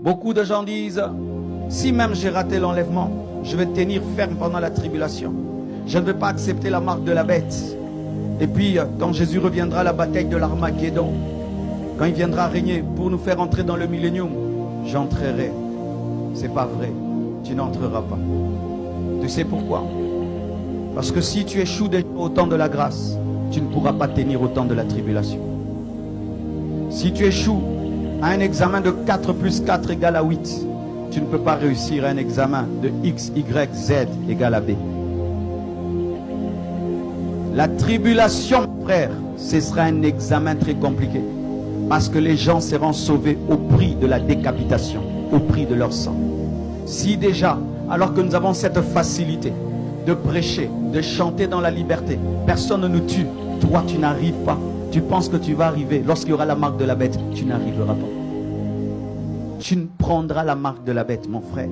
Beaucoup de gens disent, si même j'ai raté l'enlèvement, je vais tenir ferme pendant la tribulation. Je ne vais pas accepter la marque de la bête. Et puis, quand Jésus reviendra à la bataille de l'Armageddon, quand il viendra régner pour nous faire entrer dans le millénium, j'entrerai. C'est pas vrai. Tu n'entreras pas. Tu sais pourquoi? Parce que si tu échoues au temps de la grâce, tu ne pourras pas tenir au temps de la tribulation. Si tu échoues à un examen de 4 plus 4 égale à 8, tu ne peux pas réussir à un examen de X, Y, Z égale à B. La tribulation, frère, ce sera un examen très compliqué. Parce que les gens seront sauvés au prix de la décapitation, au prix de leur sang. Si déjà, alors que nous avons cette facilité de prêcher, de chanter dans la liberté, personne ne nous tue, toi tu n'arrives pas. Tu penses que tu vas arriver, lorsqu'il y aura la marque de la bête, tu n'arriveras pas. Tu ne prendras la marque de la bête, mon frère.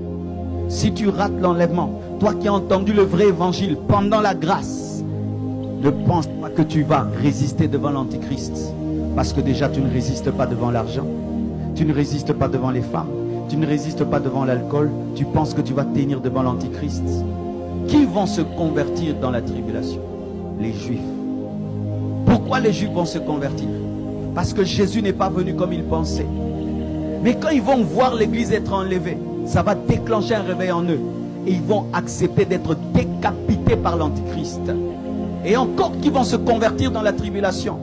Si tu rates l'enlèvement, toi qui as entendu le vrai évangile pendant la grâce, ne pense pas que tu vas résister devant l'antichrist. Parce que déjà tu ne résistes pas devant l'argent, tu ne résistes pas devant les femmes, tu ne résistes pas devant l'alcool, tu penses que tu vas tenir devant l'antichrist. Qui vont se convertir dans la tribulation? Les Juifs. Pourquoi les Juifs vont se convertir? Parce que Jésus n'est pas venu comme ils pensaient. Mais quand ils vont voir l'église être enlevée, ça va déclencher un réveil en eux. Et ils vont accepter d'être décapités par l'antichrist. Et encore qui vont se convertir dans la tribulation.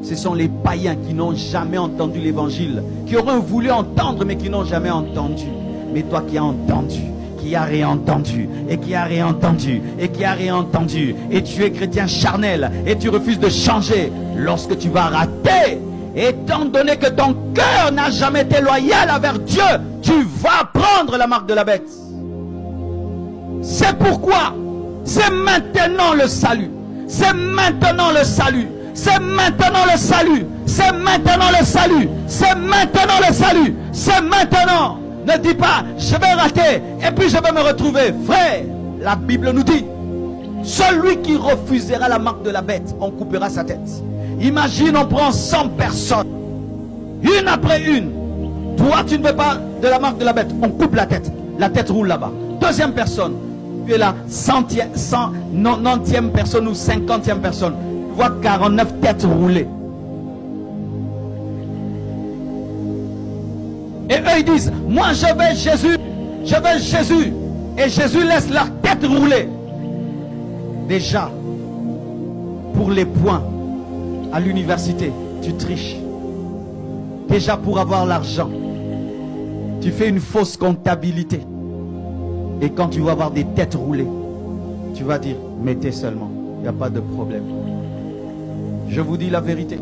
Ce sont les païens qui n'ont jamais entendu l'évangile, qui auraient voulu entendre mais qui n'ont jamais entendu. Mais toi qui as entendu, qui as réentendu, et qui as réentendu, et qui as réentendu, et tu es chrétien charnel, et tu refuses de changer, lorsque tu vas rater, étant donné que ton cœur n'a jamais été loyal envers Dieu, tu vas prendre la marque de la bête. C'est pourquoi c'est maintenant le salut. C'est maintenant le salut. C'est maintenant le salut. C'est maintenant le salut. C'est maintenant le salut. C'est maintenant. Ne dis pas, je vais rater et puis je vais me retrouver. Frère, la Bible nous dit, celui qui refusera la marque de la bête, on coupera sa tête. Imagine, on prend 100 personnes, une après une. Toi, tu ne veux pas de la marque de la bête, on coupe la tête. La tête roule là-bas. Deuxième personne, tu es la 90e personne ou 50e personne. Tu vois 49 têtes roulées. Et eux ils disent, moi je veux Jésus, je veux Jésus. Et Jésus laisse leur tête rouler. Déjà, pour les points à l'université, tu triches. Déjà pour avoir l'argent, tu fais une fausse comptabilité. Et quand tu vas avoir des têtes roulées, tu vas dire, mettez seulement, il n'y a pas de problème. Je vous dis la vérité.